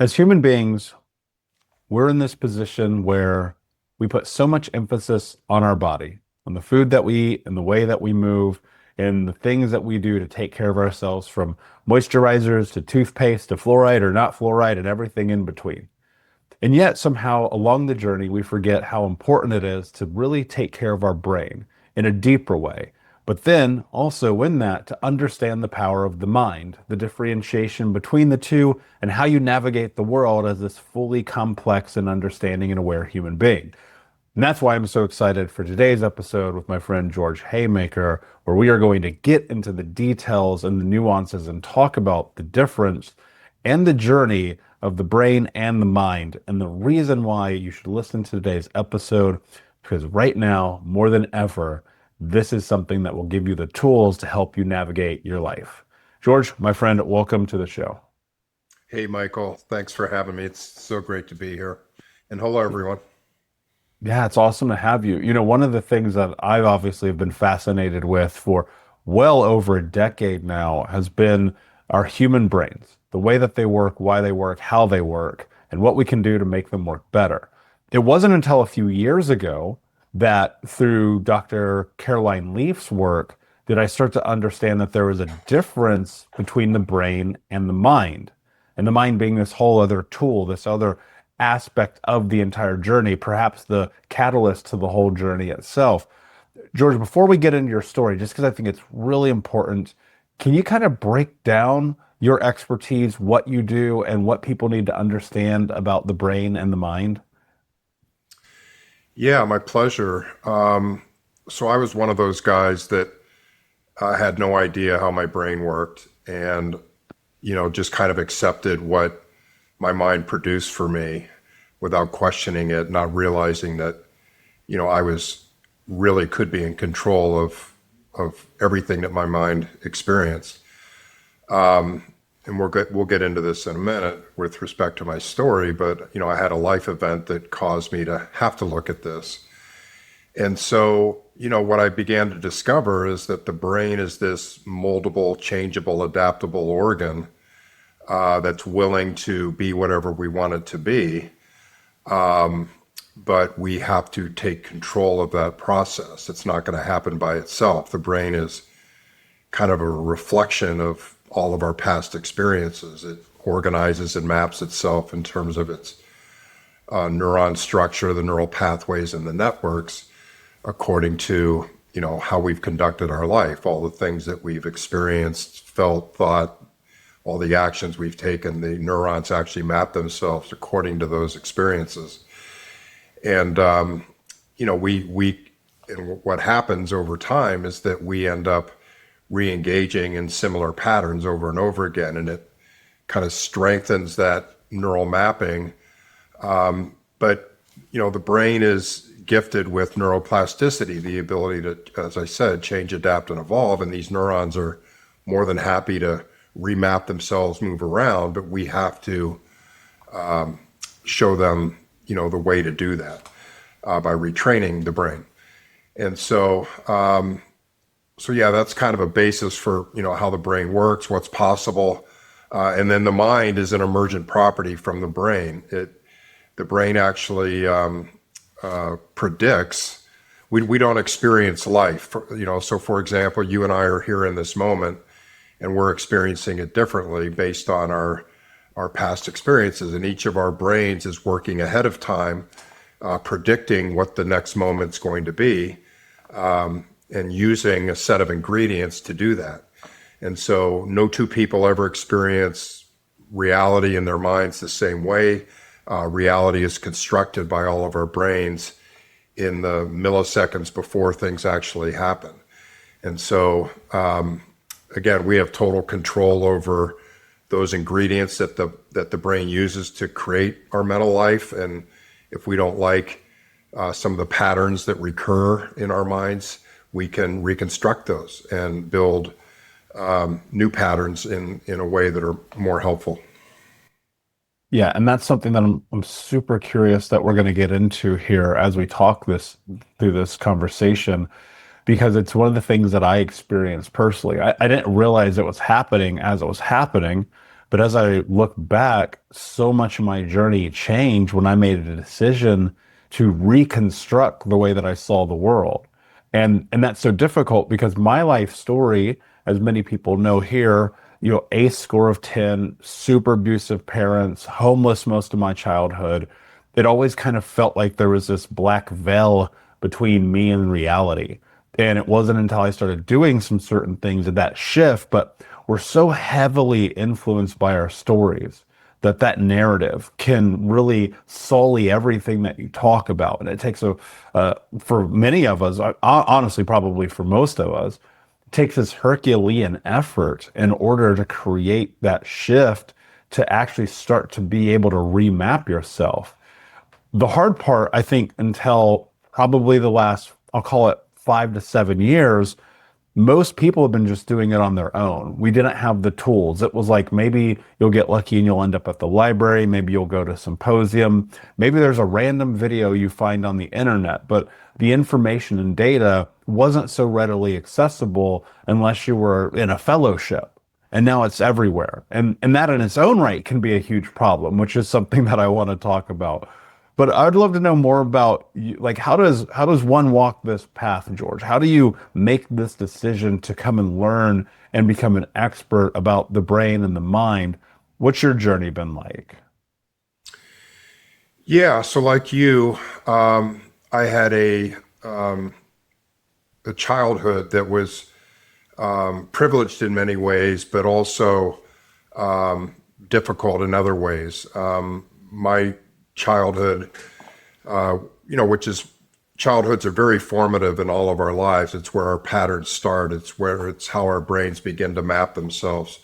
As human beings, we're in this position where we put so much emphasis on our body, on the food that we eat and the way that we move, and the things that we do to take care of ourselves, from moisturizers to toothpaste to fluoride or not fluoride and everything in between. And yet, somehow along the journey, we forget how important it is to really take care of our brain in a deeper way. But then also in that, to understand the power of the mind, the differentiation between the two, and how you navigate the world as this fully complex and understanding and aware human being. And that's why I'm so excited for today's episode with my friend George Haymaker, where we are going to get into the details and the nuances and talk about the difference and the journey of the brain and the mind, and the reason why you should listen to today's episode, because right now, more than ever, this is something that will give you the tools to help you navigate your life. George, my friend, welcome to the show. Hey, Michael, thanks for having me. It's so great to be here. And hello, everyone. Yeah, it's awesome to have you. One of the things that I've obviously have been fascinated with for well over a decade now has been our human brains, the way that they work, why they work, how they work, and what we can do to make them work better. It wasn't until a few years ago that through Dr. Caroline Leaf's work did I start to understand that there was a difference between the brain and the mind. And the mind being this whole other tool, this other aspect of the entire journey, perhaps the catalyst to the whole journey itself. George, before we get into your story, just because I think it's really important, can you kind of break down your expertise, what you do, and what people need to understand about the brain and the mind? Yeah, my pleasure. So I was one of those guys that had no idea how my brain worked and, just kind of accepted what my mind produced for me without questioning it, not realizing that, I was really could be in control of everything that my mind experienced. And we'll get into this in a minute with respect to my story, but I had a life event that caused me to have to look at this. And so, what I began to discover is that the brain is this moldable, changeable, adaptable organ that's willing to be whatever we want it to be. But we have to take control of that process. It's not going to happen by itself. The brain is kind of a reflection of all of our past experiences. It organizes and maps itself in terms of its neuron structure, the neural pathways and the networks, according to, how we've conducted our life, all the things that we've experienced, felt, thought, all the actions we've taken. The neurons actually map themselves according to those experiences. And, and what happens over time is that we end up re-engaging in similar patterns over and over again, and it kind of strengthens that neural mapping. But the brain is gifted with neuroplasticity, the ability to, as I said, change, adapt, and evolve. And these neurons are more than happy to remap themselves, move around, but we have to show them, the way to do that by retraining the brain. And so yeah, that's kind of a basis for, how the brain works, what's possible. And then the mind is an emergent property from the brain. The brain actually predicts. We don't experience life, so for example, you and I are here in this moment and we're experiencing it differently based on our past experiences. And each of our brains is working ahead of time, predicting what the next moment's going to be. And using a set of ingredients to do that. And so no two people ever experience reality in their minds the same way. Reality is constructed by all of our brains in the milliseconds before things actually happen. And so, again, we have total control over those ingredients that the brain uses to create our mental life. And if we don't like some of the patterns that recur in our minds, we can reconstruct those and build new patterns in a way that are more helpful. Yeah, and that's something that I'm super curious that we're going to get into here as we talk this through this conversation, because it's one of the things that I experienced personally. I didn't realize it was happening as it was happening But as I look back, so much of my journey changed when I made a decision to reconstruct the way that I saw the world. And that's so difficult because my life story, as many people know here, ACE score of 10, super abusive parents, homeless most of my childhood. It always kind of felt like there was this black veil between me and reality. And it wasn't until I started doing some certain things that shift, but we're so heavily influenced by our stories that narrative can really sully everything that you talk about. And it takes for many of us, honestly, probably for most of us, it takes this Herculean effort in order to create that shift to actually start to be able to remap yourself. The hard part, I think, until probably the last, I'll call it 5 to 7 years, most people have been just doing it on their own. We didn't have the tools. It was like maybe you'll get lucky and you'll end up at the library. Maybe you'll go to a symposium. Maybe there's a random video you find on the internet, but the information and data wasn't so readily accessible unless you were in a fellowship. And now it's everywhere. And that in its own right can be a huge problem, which is something that I want to talk about. But I'd love to know more about like how does one walk this path, George? How do you make this decision to come and learn and become an expert about the brain and the mind? What's your journey been like? Yeah, so like you, I had a childhood that was privileged in many ways, but also difficult in other ways. My childhood, which is childhoods are very formative in all of our lives. It's where our patterns start. It's how our brains begin to map themselves.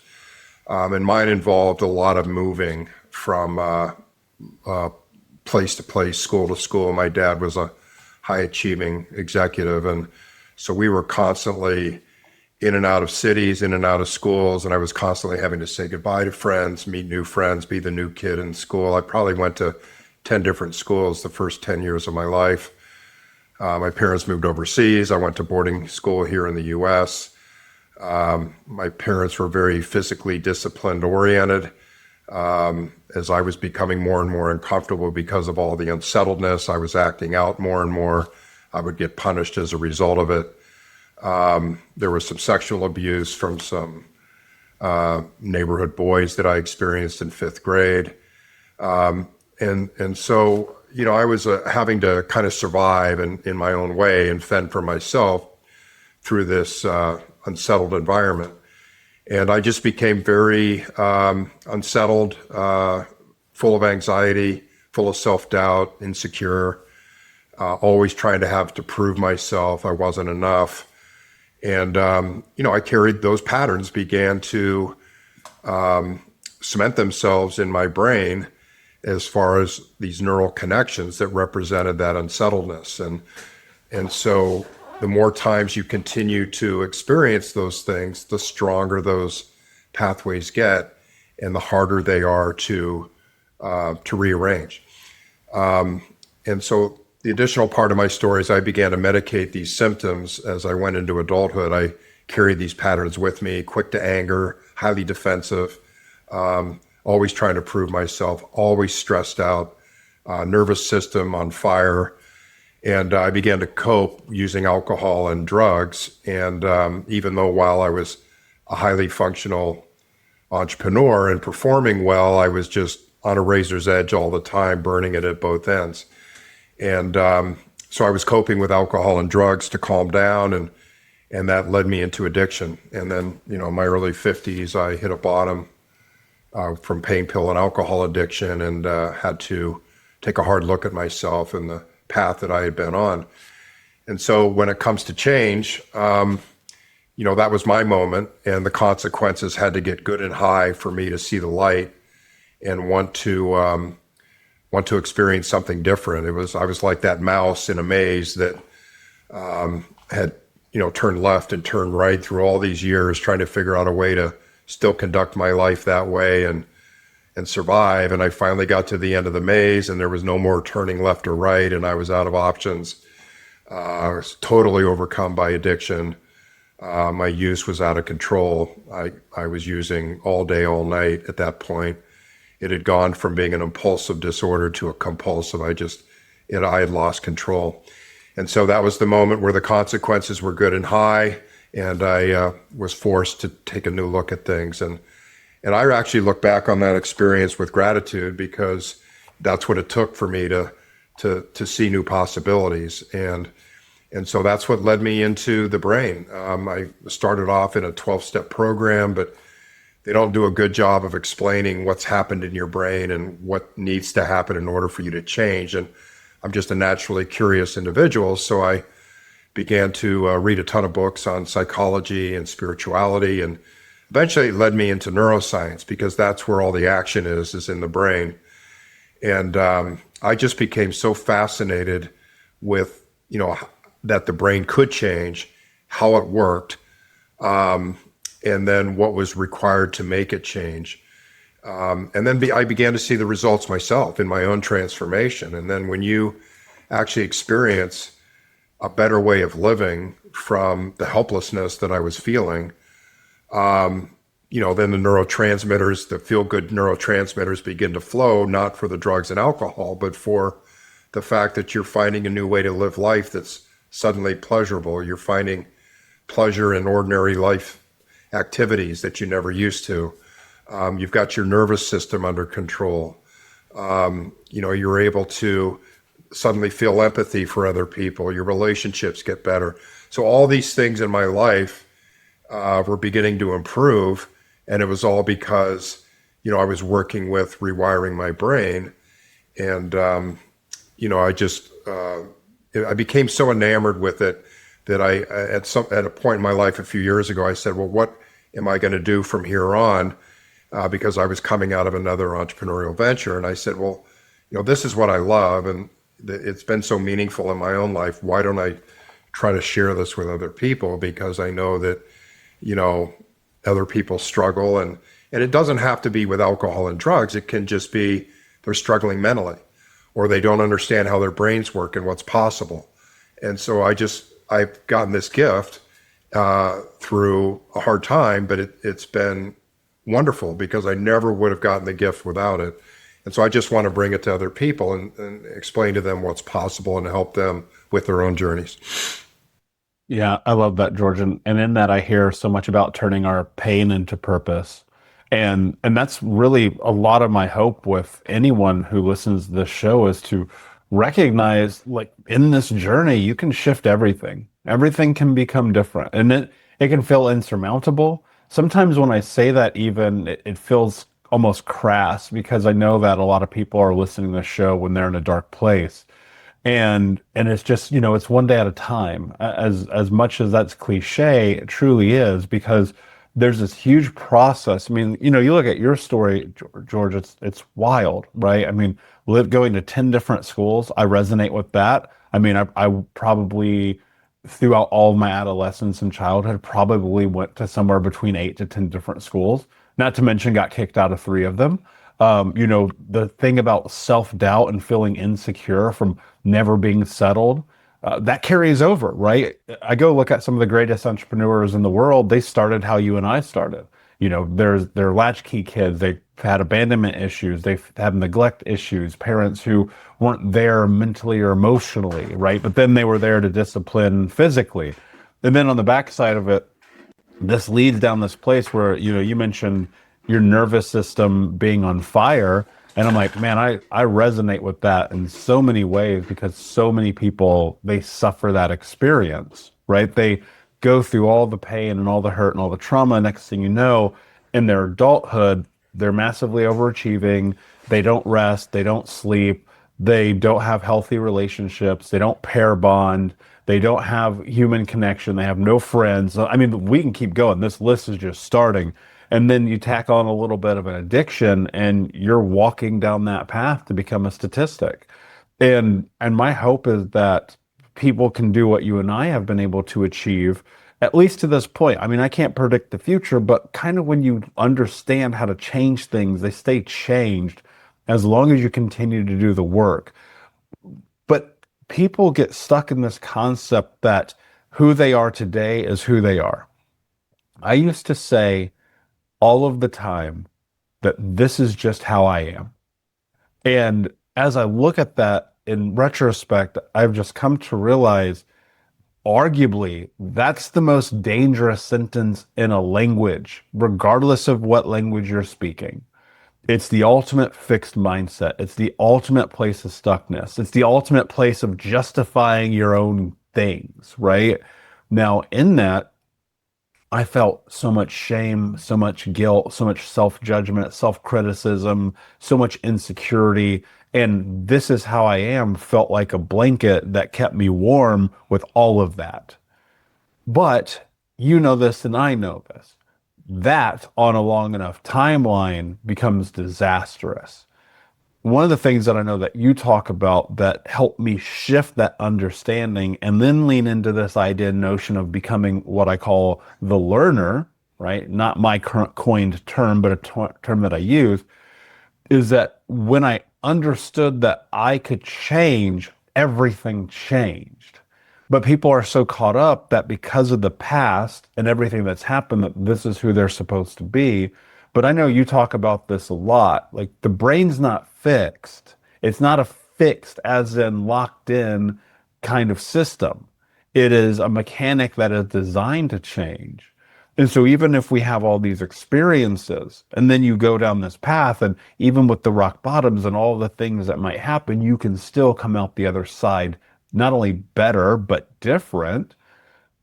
And mine involved a lot of moving from place to place, school to school. My dad was a high achieving executive, and so we were constantly in and out of cities, in and out of schools, and I was constantly having to say goodbye to friends, meet new friends, be the new kid in school. I probably went to 10 different schools the first 10 years of my life. My parents moved overseas. I went to boarding school here in the US. My parents were very physically disciplined oriented. As I was becoming more and more uncomfortable because of all the unsettledness, I was acting out more and more. I would get punished as a result of it. There was some sexual abuse from some neighborhood boys that I experienced in fifth grade. And so, I was having to kind of survive in my own way and fend for myself through this unsettled environment. And I just became very unsettled, full of anxiety, full of self-doubt, insecure, always trying to have to prove myself I wasn't enough. And, I carried those patterns, began to cement themselves in my brain as far as these neural connections that represented that unsettledness. And so the more times you continue to experience those things, the stronger those pathways get and the harder they are to rearrange. And so the additional part of my story is I began to medicate these symptoms as I went into adulthood. I carried these patterns with me, quick to anger, highly defensive, always trying to prove myself, always stressed out, nervous system on fire. And I began to cope using alcohol and drugs. And even though while I was a highly functional entrepreneur and performing well, I was just on a razor's edge all the time, burning it at both ends. And so I was coping with alcohol and drugs to calm down, and that led me into addiction. And then, in my early 50s, I hit a bottom from pain pill and alcohol addiction, and had to take a hard look at myself and the path that I had been on. And so when it comes to change, that was my moment, and the consequences had to get good and high for me to see the light and want to experience something different. I was like that mouse in a maze that had turned left and turned right through all these years, trying to figure out a way to still conduct my life that way and survive. And I finally got to the end of the maze, and there was no more turning left or right, and I was out of options. I was totally overcome by addiction, My use was out of control. I was using all day, all night at that point. It had gone from being an impulsive disorder to a compulsive. I had lost control. And so that was the moment where the consequences were good and high, and I was forced to take a new look at things. And I actually look back on that experience with gratitude because that's what it took for me to see new possibilities. And so that's what led me into the brain. I started off in a 12-step program, but they don't do a good job of explaining what's happened in your brain and what needs to happen in order for you to change. And I'm just a naturally curious individual, so I began to read a ton of books on psychology and spirituality, and eventually it led me into neuroscience because that's where all the action is in the brain. And I just became so fascinated with, that the brain could change, how it worked, and then what was required to make it change. And then I began to see the results myself in my own transformation. And then when you actually experience a better way of living from the helplessness that I was feeling, then the neurotransmitters, the feel-good neurotransmitters begin to flow, not for the drugs and alcohol, but for the fact that you're finding a new way to live life that's suddenly pleasurable. You're finding pleasure in ordinary life activities that you never used to. You've got your nervous system under control. You're able to suddenly feel empathy for other people. Your relationships get better. So all these things in my life were beginning to improve, and it was all because, I was working with rewiring my brain, and I became so enamored with it that at a point in my life a few years ago, I said, well, what am I going to do from here on? Because I was coming out of another entrepreneurial venture. And I said, well, this is what I love. And it's been so meaningful in my own life. Why don't I try to share this with other people? Because I know that, other people struggle. And it doesn't have to be with alcohol and drugs. It can just be they're struggling mentally, or they don't understand how their brains work and what's possible. And so I've gotten this gift through a hard time, but it's been wonderful because I never would have gotten the gift without it. And so I just want to bring it to other people and explain to them what's possible and help them with their own journeys. Yeah, I love that, George. And in that, I hear so much about turning our pain into purpose. And that's really a lot of my hope with anyone who listens to this show is to recognize, like, in this journey, you can shift everything. Everything can become different. And it can feel insurmountable. Sometimes when I say that, even it feels almost crass because I know that a lot of people are listening to the show when they're in a dark place. And it's just, it's one day at a time. As much as that's cliche, it truly is because there's this huge process. I mean, you look at your story, George, it's wild, right? I mean, going to 10 different schools, I resonate with that. I mean, I probably throughout all of my adolescence and childhood probably went to somewhere between 8 to 10 different schools, not to mention got kicked out of 3 of them. The thing about self-doubt and feeling insecure from never being settled, that carries over, right? I go look at some of the greatest entrepreneurs in the world. They started how you and I started. They're latchkey kids. They've had abandonment issues. They've had neglect issues, parents who weren't there mentally or emotionally, right? But then they were there to discipline physically. And then on the backside of it, this leads down this place where you mentioned your nervous system being on fire, and I'm like, man, I resonate with that in so many ways because so many people, they suffer that experience, right? They go through all the pain and all the hurt and all the trauma. Next thing you know, in their adulthood, they're massively overachieving. They don't rest, they don't sleep, they don't have healthy relationships, they don't pair bond, they don't have human connection, they have no friends. I mean, we can keep going. This list is just starting. And then you tack on a little bit of an addiction and you're walking down that path to become a statistic. And my hope is that people can do what you and I have been able to achieve, at least to this point. I mean, I can't predict the future, but kind of when you understand how to change things, they stay changed as long as you continue to do the work. But people get stuck in this concept that who they are today is who they are. I used to say all of the time that this is just how I am. And as I look at that in retrospect, I've just come to realize arguably that's the most dangerous sentence in a language, regardless of what language you're speaking. It's the ultimate fixed mindset. It's the ultimate place of stuckness. It's the ultimate place of justifying your own things, right? Now, in that, I felt so much shame, so much guilt, so much self-judgment, self-criticism, so much insecurity. And this is how I am felt like a blanket that kept me warm with all of that. But you know this and I know this. That on a long enough timeline becomes disastrous. One of the things that I know that you talk about that helped me shift that understanding and then lean into this idea and notion of becoming what I call the learner, right? Not my current coined term, but a term that I use, is that when I understood that I could change, everything changed. But people are so caught up that because of the past and everything that's happened, that this is who they're supposed to be. But I know you talk about this a lot. Like the brain's not fixed. It's not a fixed, as in locked in kind of system. It is a mechanic that is designed to change. And so even if we have all these experiences and then you go down this path, and even with the rock bottoms and all the things that might happen, you can still come out the other side, not only better, but different.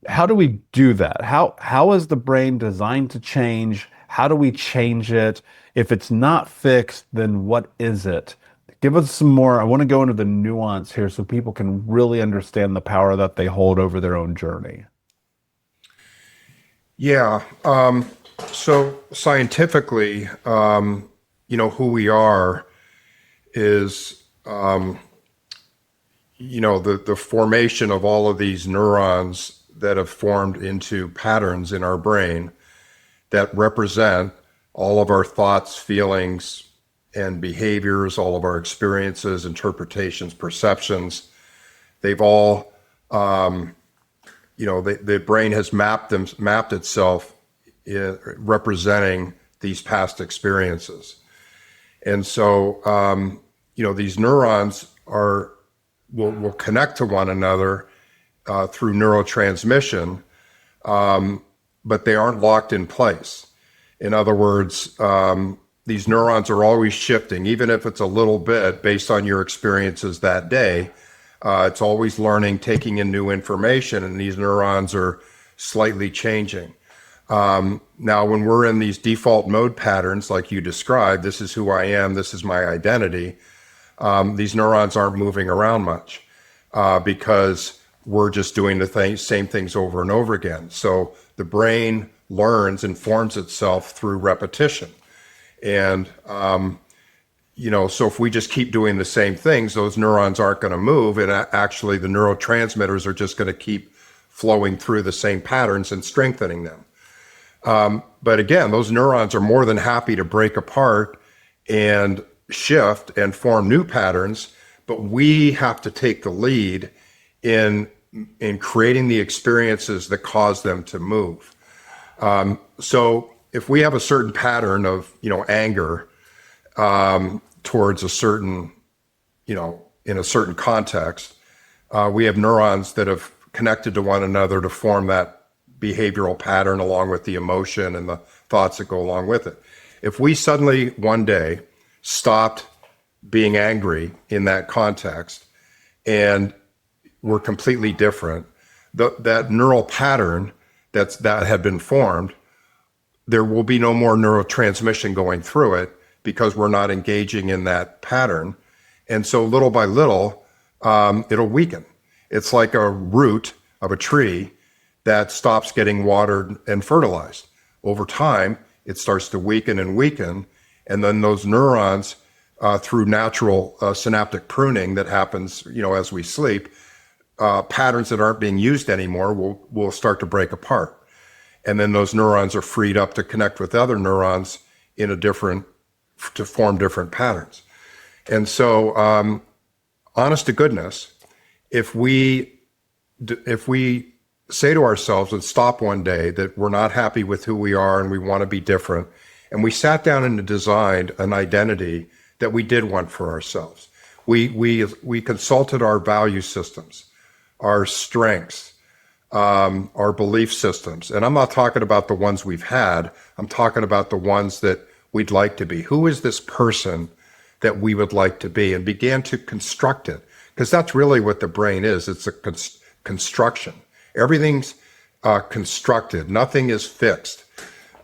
How do we do that? How is the brain designed to change? How do we change it? If it's not fixed, then what is it? Give us some more. I want to go into the nuance here so people can really understand the power that they hold over their own journey. Yeah. So scientifically, who we are is, the formation of all of these neurons that have formed into patterns in our brain that represent all of our thoughts, feelings, and behaviors, all of our experiences, interpretations, perceptions. They've all, the brain has mapped itself representing these past experiences. And so, these neurons will connect to one another through neurotransmission, but they aren't locked in place. In other words, these neurons are always shifting, even if it's a little bit based on your experiences that day. It's always learning, taking in new information, and these neurons are slightly changing. Now, when we're in these default mode patterns, like you described, this is who I am, this is my identity, these neurons aren't moving around much because we're just doing the same things over and over again. So the brain learns and forms itself through repetition. And, so if we just keep doing the same things, those neurons aren't going to move. And actually, the neurotransmitters are just going to keep flowing through the same patterns and strengthening them. But again, those neurons are more than happy to break apart and shift and form new patterns, but we have to take the lead in creating the experiences that cause them to move. So if we have a certain pattern of, anger towards a certain, in a certain context, we have neurons that have connected to one another to form that behavioral pattern along with the emotion and the thoughts that go along with it. If we suddenly one day stopped being angry in that context and we're completely different, that neural pattern that had been formed, there will be no more neurotransmission going through it because we're not engaging in that pattern. And so little by little, it'll weaken. It's like a root of a tree that stops getting watered and fertilized. Over time, it starts to weaken and weaken, and then those neurons, through natural synaptic pruning that happens, as we sleep, patterns that aren't being used anymore will start to break apart. And then those neurons are freed up to connect with other neurons to form different patterns. And so, honest to goodness, if we say to ourselves and stop one day that we're not happy with who we are and we want to be different. And we sat down and designed an identity that we did want for ourselves. We consulted our value systems, our strengths, our belief systems. And I'm not talking about the ones we've had. I'm talking about the ones that we'd like to be. Who is this person that we would like to be? And began to construct it. Because that's really what the brain is. It's a construction. Everything's constructed. Nothing is fixed.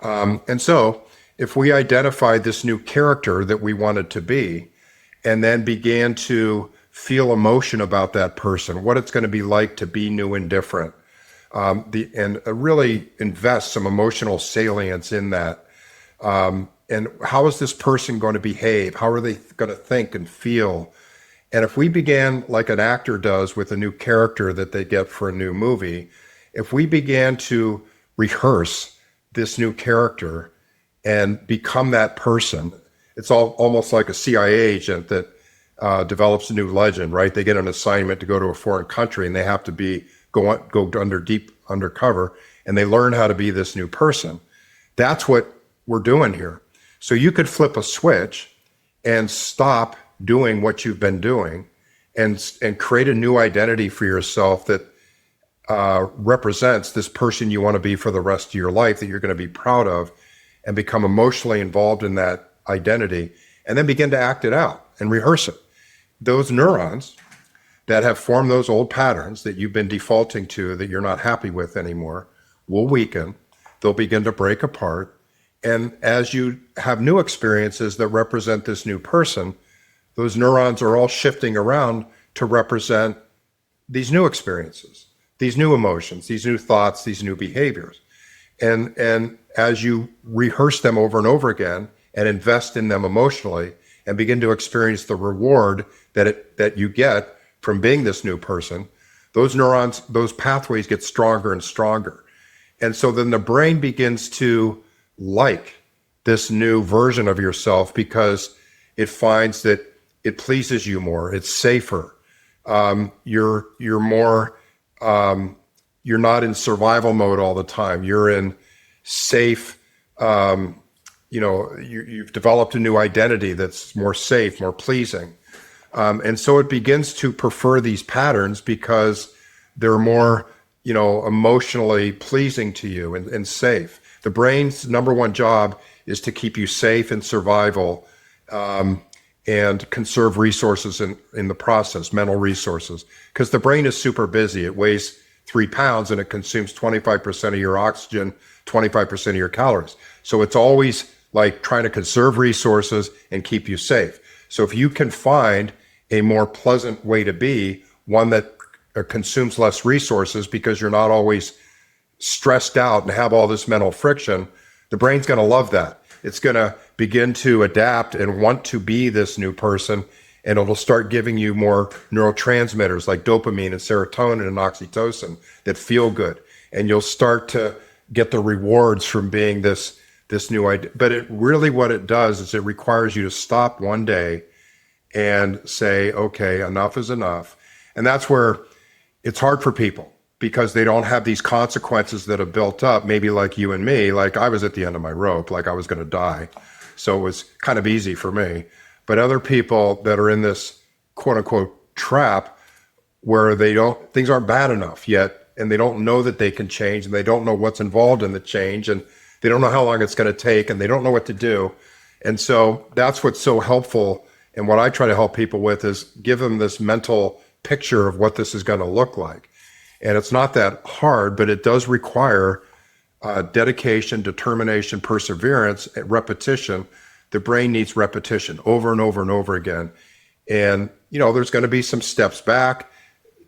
And so if we identified this new character that we wanted to be, and then began to feel emotion about that person, what it's going to be like to be new and different, and really invest some emotional salience in that. And how is this person going to behave? How are they going to think and feel? And if we began, like an actor does with a new character that they get for a new movie, if we began to rehearse this new character and become that person, it's almost like a CIA agent that develops a new legend, right? They get an assignment to go to a foreign country and they have to go deep undercover, and they learn how to be this new person. That's what we're doing here. So you could flip a switch and stop doing what you've been doing and create a new identity for yourself that represents this person you want to be for the rest of your life, that you're going to be proud of, and become emotionally involved in that identity, and then begin to act it out and rehearse it. Those neurons that have formed those old patterns that you've been defaulting to, that you're not happy with anymore, will weaken. They'll begin to break apart. And as you have new experiences that represent this new person, those neurons are all shifting around to represent these new experiences, these new emotions, these new thoughts, these new behaviors. And as you rehearse them over and over again and invest in them emotionally and begin to experience the reward that you get from being this new person, those neurons, those pathways get stronger and stronger. And so then the brain begins to like this new version of yourself because it finds that it pleases you more. It's safer. You're more, you're not in survival mode all the time. You're in safe, you've developed a new identity that's more safe, more pleasing. And so it begins to prefer these patterns because they're more, emotionally pleasing to you and safe. The brain's number one job is to keep you safe in survival, and conserve resources in the process, mental resources. Because the brain is super busy. It weighs 3 pounds and it consumes 25% of your oxygen, 25% of your calories. So it's always like trying to conserve resources and keep you safe. So if you can find a more pleasant way to be, one that consumes less resources because you're not always stressed out and have all this mental friction, the brain's going to love that. It's going to begin to adapt and want to be this new person, and it'll start giving you more neurotransmitters like dopamine and serotonin and oxytocin that feel good. And you'll start to get the rewards from being this new idea. But it really, what it does is it requires you to stop one day and say, okay, enough is enough. And that's where it's hard for people, because they don't have these consequences that have built up, maybe like you and me. Like I was at the end of my rope, like I was going to die. So it was kind of easy for me. But other people that are in this quote unquote trap where things aren't bad enough yet, and they don't know that they can change, and they don't know what's involved in the change, and they don't know how long it's going to take, and they don't know what to do. And so that's what's so helpful. And what I try to help people with is give them this mental picture of what this is going to look like. And it's not that hard, but it does require dedication, determination, perseverance, and repetition. The brain needs repetition over and over and over again. And, there's going to be some steps back,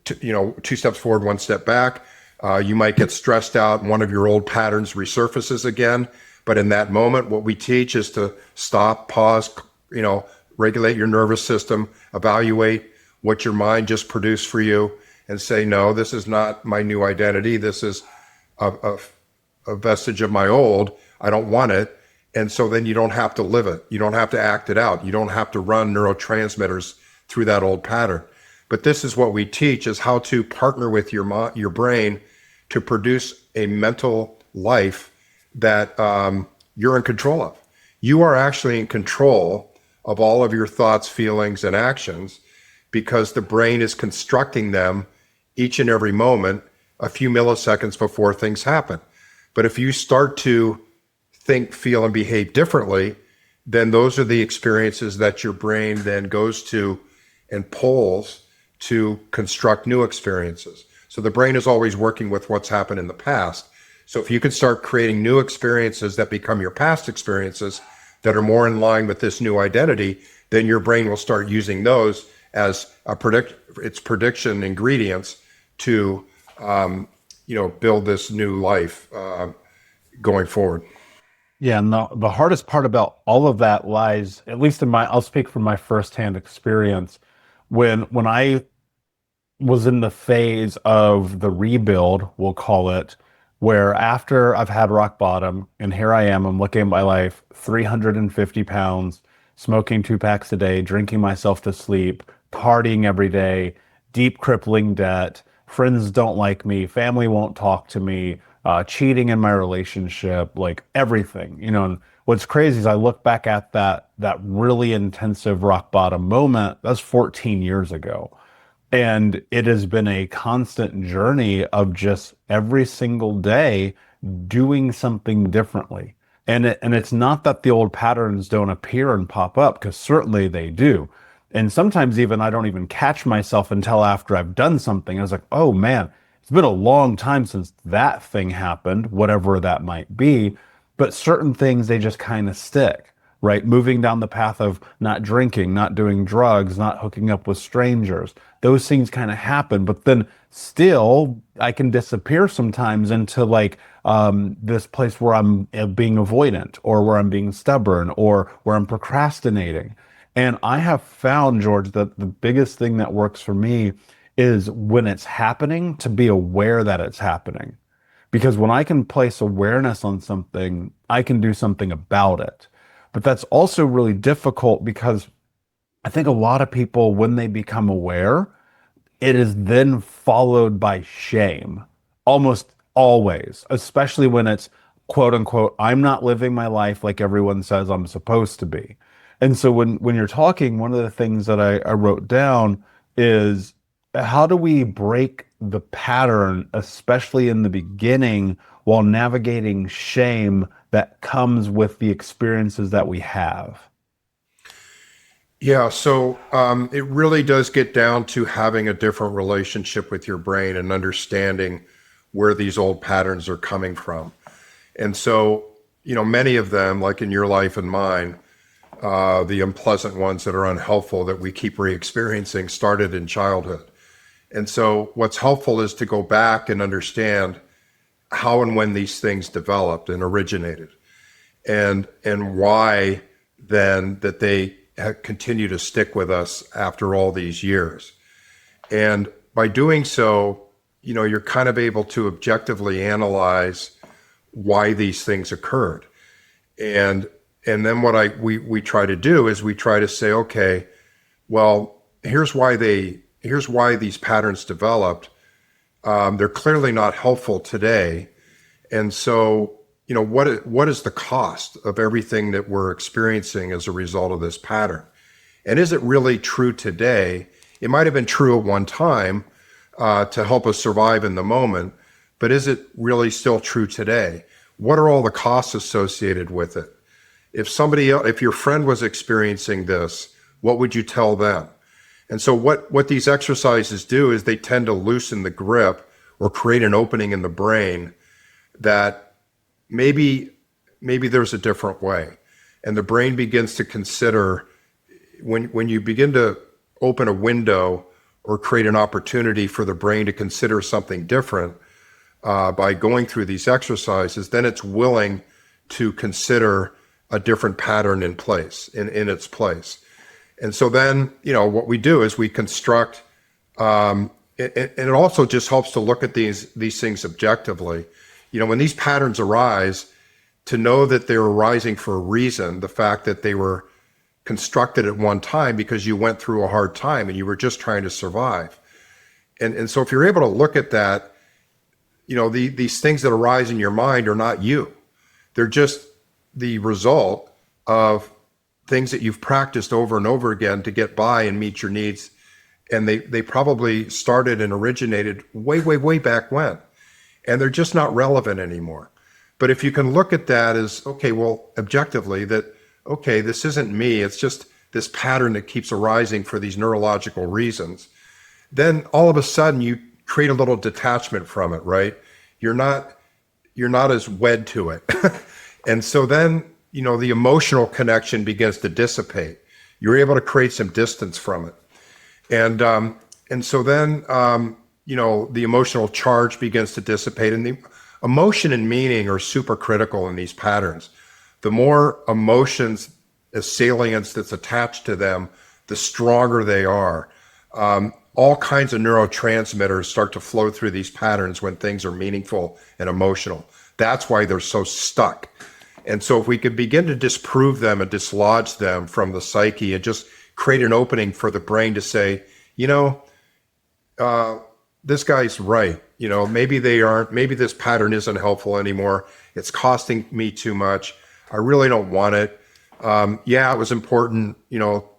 2 steps forward, 1 step back. You might get stressed out and one of your old patterns resurfaces again. But in that moment, what we teach is to stop, pause, regulate your nervous system, evaluate what your mind just produced for you, and say, no, this is not my new identity. This is a vestige of my old. I don't want it. And so then you don't have to live it. You don't have to act it out. You don't have to run neurotransmitters through that old pattern. But this is what we teach, is how to partner with your brain to produce a mental life that you're in control of. You are actually in control of all of your thoughts, feelings, and actions because the brain is constructing them each and every moment a few milliseconds before things happen. But if you start to think, feel, and behave differently, then those are the experiences that your brain then goes to and pulls to construct new experiences. So the brain is always working with what's happened in the past. So if you can start creating new experiences that become your past experiences that are more in line with this new identity, then your brain will start using those as its prediction ingredients to build this new life going forward. Yeah, and the hardest part about all of that lies, at least I'll speak from my firsthand experience, when I was in the phase of the rebuild, we'll call it, where after I've had rock bottom, and here I am, I'm looking at my life, 350 pounds, smoking 2 packs a day, drinking myself to sleep, partying every day, deep crippling debt, friends don't like me, family won't talk to me, cheating in my relationship, like everything, And what's crazy is I look back at that really intensive rock bottom moment. That's 14 years ago. And it has been a constant journey of just every single day doing something differently. And it's not that the old patterns don't appear and pop up, because certainly they do. And sometimes even I don't even catch myself until after I've done something. I was like, oh man, it's been a long time since that thing happened, whatever that might be. But certain things, they just kind of stick, right? Moving down the path of not drinking, not doing drugs, not hooking up with strangers. Those things kind of happen, but then still I can disappear sometimes into like this place where I'm being avoidant, or where I'm being stubborn, or where I'm procrastinating. And I have found, George, that the biggest thing that works for me is when it's happening to be aware that it's happening. Because when I can place awareness on something, I can do something about it. But that's also really difficult because I think a lot of people, when they become aware, it is then followed by shame, almost always, especially when it's quote unquote, I'm not living my life like everyone says I'm supposed to be. And so when you're talking, one of the things that I wrote down is, how do we break the pattern, especially in the beginning, while navigating shame that comes with the experiences that we have? Yeah, so it really does get down to having a different relationship with your brain and understanding where these old patterns are coming from. And so, many of them, like in your life and mine, the unpleasant ones that are unhelpful that we keep re-experiencing started in childhood. And so what's helpful is to go back and understand how and when these things developed and originated, and why then that they continue to stick with us after all these years. And by doing so, you're kind of able to objectively analyze why these things occurred. And then what we try to do is we try to say, okay, well, here's why these patterns developed. They're clearly not helpful today. And so, what is the cost of everything that we're experiencing as a result of this pattern? And is it really true today? It might have been true at one time to help us survive in the moment, but is it really still true today? What are all the costs associated with it? If your friend was experiencing this, what would you tell them? And so what these exercises do is they tend to loosen the grip or create an opening in the brain that maybe there's a different way. And the brain begins to consider, when you begin to open a window or create an opportunity for the brain to consider something different by going through these exercises, then it's willing to consider a different pattern in its place. And so then, what we do is we construct, and it also just helps to look at these things objectively. When these patterns arise, to know that they're arising for a reason, the fact that they were constructed at one time because you went through a hard time and you were just trying to survive. And so if you're able to look at that, these things that arise in your mind are not you. They're just the result of things that you've practiced over and over again to get by and meet your needs. And they probably started and originated way, way, way back when. And they're just not relevant anymore. But if you can look at that as, okay, well, objectively, that, okay, this isn't me, it's just this pattern that keeps arising for these neurological reasons, then all of a sudden you create a little detachment from it, right? You're not as wed to it. And so then, the emotional connection begins to dissipate. You're able to create some distance from it. And so then, the emotional charge begins to dissipate, and the emotion and meaning are super critical in these patterns. The more emotions, salience that's attached to them, the stronger they are. All kinds of neurotransmitters start to flow through these patterns when things are meaningful and emotional. That's why they're so stuck. And so if we could begin to disprove them and dislodge them from the psyche and just create an opening for the brain to say, this guy's right. Maybe maybe this pattern isn't helpful anymore. It's costing me too much. I really don't want it. Yeah, it was important,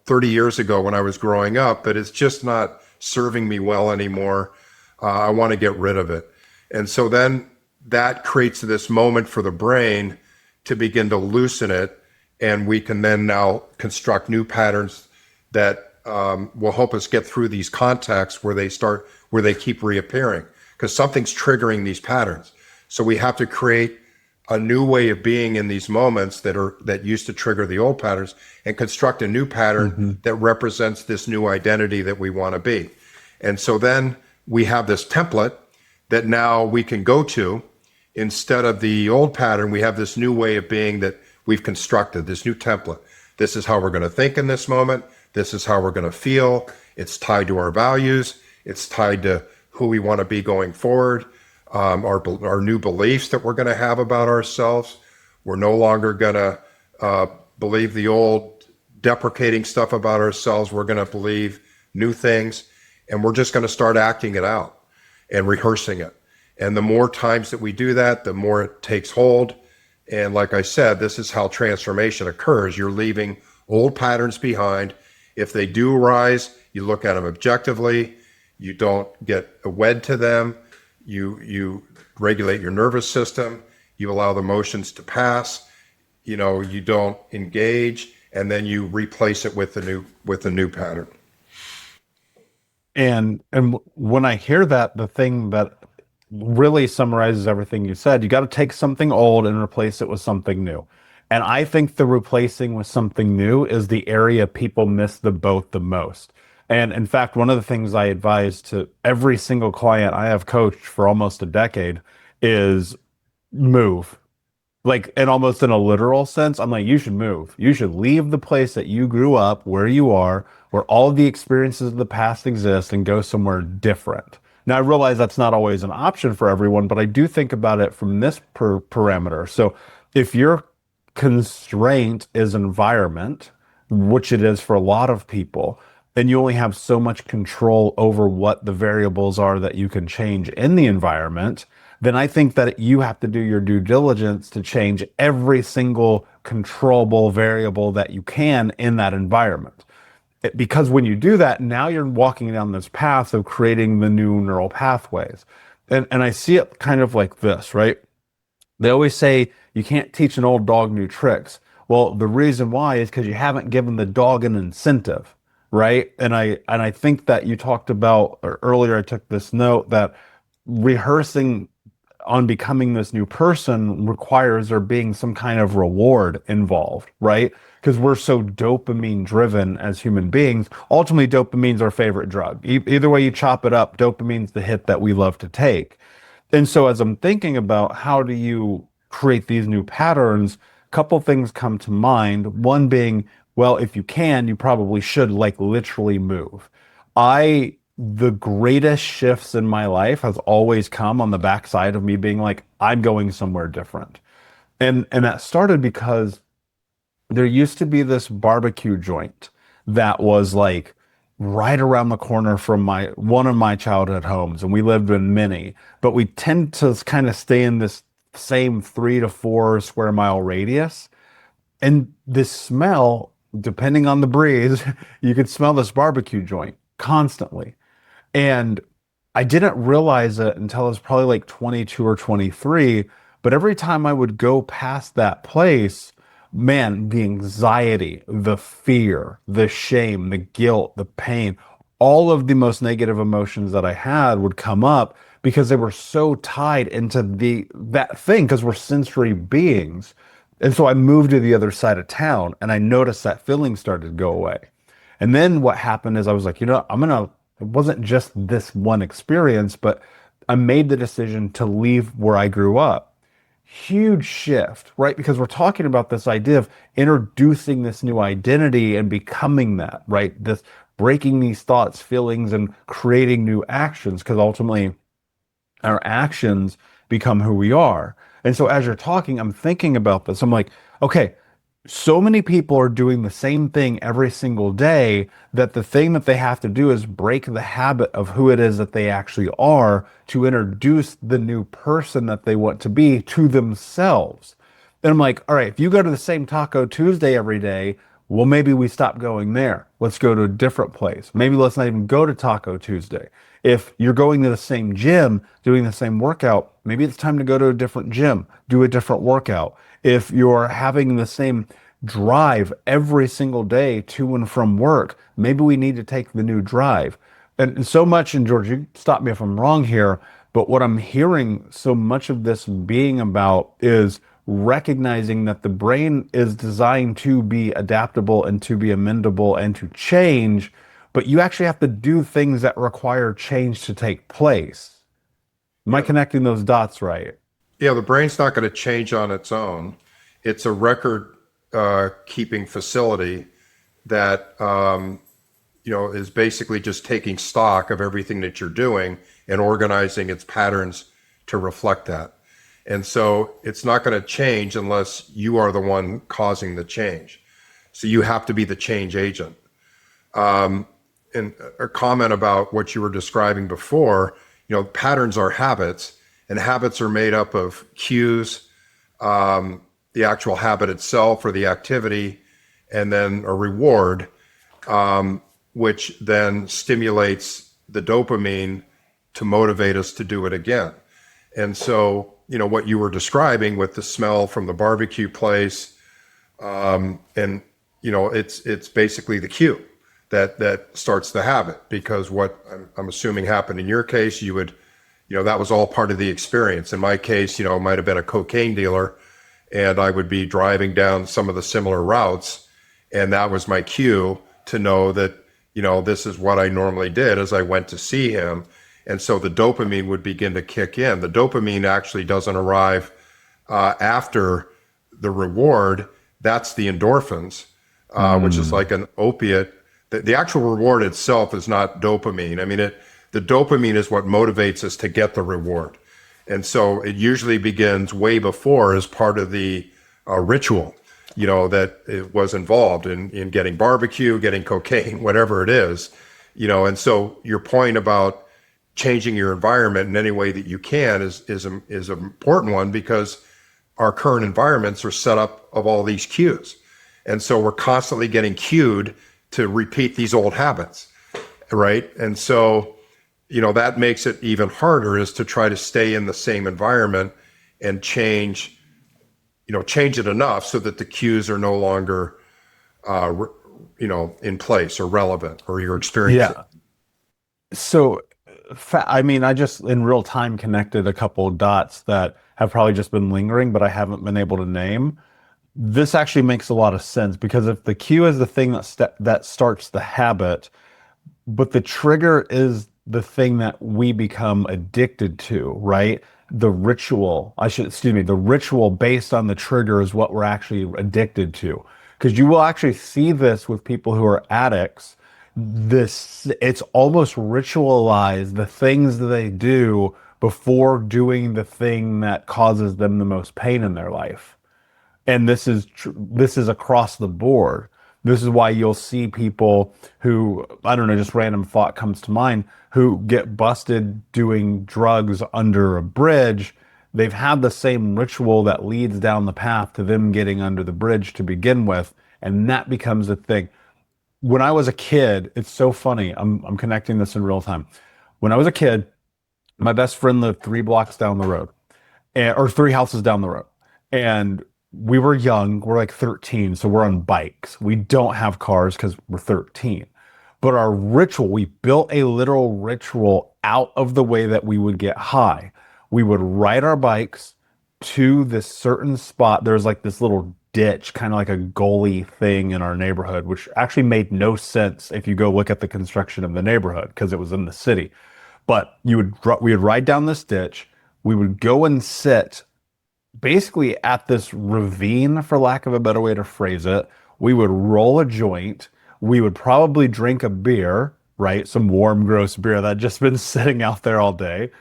30 years ago when I was growing up, but it's just not serving me well anymore. I want to get rid of it. And so then that creates this moment for the brain to begin to loosen it. And we can then now construct new patterns that will help us get through these contexts where they keep reappearing, because something's triggering these patterns. So we have to create a new way of being in these moments that used to trigger the old patterns, and construct a new pattern that represents this new identity that we want to be. And so then we have this template that now we can go to. Instead of the old pattern, we have this new way of being that we've constructed, this new template. This is how we're going to think in this moment. This is how we're going to feel. It's tied to our values. It's tied to who we want to be going forward. Our new beliefs that we're going to have about ourselves. We're no longer going to believe the old deprecating stuff about ourselves. We're going to believe new things, and we're just going to start acting it out and rehearsing it. And the more times that we do that, the more it takes hold. And like I said, this is how transformation occurs. You're leaving old patterns behind. If they do arise, you look at them objectively. You don't get wed to them. You regulate your nervous system. You allow the emotions to pass. You don't engage, and then you replace it with a new pattern. And when I hear that, the thing that really summarizes everything you said, you got to take something old and replace it with something new. And I think the replacing with something new is the area people miss the boat the most. And in fact, one of the things I advise to every single client I have coached for almost a decade is move. Like, and almost in a literal sense, I'm like, you should move. You should leave the place that you grew up, where you are, where all the experiences of the past exist, and go somewhere different. Now, I realize that's not always an option for everyone, but I do think about it from this parameter. So if your constraint is environment, which it is for a lot of people, then you only have so much control over what the variables are that you can change in the environment. Then I think that you have to do your due diligence to change every single controllable variable that you can in that environment. Because when you do that, now you're walking down this path of creating the new neural pathways. And I see it kind of like this, right? They always say you can't teach an old dog new tricks. Well, the reason why is because you haven't given the dog an incentive, right? And I think that you talked about, or earlier I took this note, that rehearsing on becoming this new person requires there being some kind of reward involved, right? Because we're so dopamine driven as human beings. Ultimately, dopamine's our favorite drug. Either way you chop it up, dopamine's the hit that we love to take. And so as I'm thinking about how do you create these new patterns, a couple things come to mind. One being, well, if you can, you probably should like literally move. The greatest shifts in my life has always come on the backside of me being like, I'm going somewhere different. And that started because there used to be this barbecue joint that was like right around the corner from my one of my childhood homes, and we lived in many, but we tend to kind of stay in this same 3 to 4 square mile radius. And this smell, depending on the breeze, you could smell this barbecue joint constantly. And I didn't realize it until I was probably like 22 or 23. But every time I would go past that place, man, the anxiety, the fear, the shame, the guilt, the pain, all of the most negative emotions that I had would come up because they were so tied into the that thing because we're sensory beings. And so I moved to the other side of town and I noticed that feeling started to go away. And then what happened is I was like, it wasn't just this one experience, but I made the decision to leave where I grew up. Huge shift, right? Because we're talking about this idea of introducing this new identity and becoming that, right? This breaking these thoughts, feelings, and creating new actions, because ultimately our actions become who we are. And so as you're talking, I'm thinking about this. I'm like, okay, so many people are doing the same thing every single day that the thing that they have to do is break the habit of who it is that they actually are to introduce the new person that they want to be to themselves. And I'm like, all right, if you go to the same Taco Tuesday every day, well, maybe we stop going there. Let's go to a different place. Maybe let's not even go to Taco Tuesday. If you're going to the same gym, doing the same workout, maybe it's time to go to a different gym, do a different workout. If you're having the same drive every single day to and from work, maybe we need to take the new drive. And so much, and George, you stop me if I'm wrong here, but what I'm hearing so much of this being about is recognizing that the brain is designed to be adaptable and to be amendable and to change, but you actually have to do things that require change to take place. Am I Yeah, connecting those dots right? yeah, the brain's not going to change on its own. It's a record keeping facility that is basically just taking stock of everything that you're doing and organizing its patterns to reflect that. And so it's not going to change unless you are the one causing the change. So you have to be the change agent. And a comment about what you were describing before, patterns are habits, and habits are made up of cues, the actual habit itself or the activity, and then a reward, which then stimulates the dopamine to motivate us to do it again. And so, what you were describing with the smell from the barbecue place, and it's basically the cue that starts the habit. Because what I'm assuming happened in your case, you would, that was all part of the experience. In my case, it might have been a cocaine dealer, and I would be driving down some of the similar routes, and that was my cue to know that this is what I normally did as I went to see him. And so the dopamine would begin to kick in. The dopamine actually doesn't arrive after the reward. That's the endorphins, which is like an opiate. The actual reward itself is not dopamine. I mean, the dopamine is what motivates us to get the reward. And so it usually begins way before as part of the ritual, that it was involved in getting barbecue, getting cocaine, whatever it is, and so your point about changing your environment in any way that you can is an important one, because our current environments are set up of all these cues. And so we're constantly getting cued to repeat these old habits, right? And so, that makes it even harder, is to try to stay in the same environment and change it enough so that the cues are no longer, in place or relevant, or you're experiencing. Yeah. So, I mean, I just in real time connected a couple of dots that have probably just been lingering, but I haven't been able to name. This actually makes a lot of sense because if the cue is the thing that starts the habit, but the trigger is the thing that we become addicted to, right? The ritual based on the trigger is what we're actually addicted to. Because you will actually see this with people who are addicts. It's almost ritualized the things that they do before doing the thing that causes them the most pain in their life. And this is across the board. This is why you'll see people who, I don't know, just random thought comes to mind, who get busted doing drugs under a bridge. They've had the same ritual that leads down the path to them getting under the bridge to begin with, and that becomes a thing. When I was a kid, it's so funny. I'm connecting this in real time. When I was a kid, my best friend lived 3 blocks down the road, or 3 houses down the road. And we were young, we're like 13, so we're on bikes. We don't have cars because we're 13. But our ritual, we built a literal ritual out of the way that we would get high. We would ride our bikes to this certain spot. There's like this little ditch, kind of like a gully thing in our neighborhood, which actually made no sense if you go look at the construction of the neighborhood because it was in the city. But we would ride down this ditch. We would go and sit basically at this ravine, for lack of a better way to phrase it. We would roll a joint. We would probably drink a beer, right? Some warm, gross beer that had just been sitting out there all day.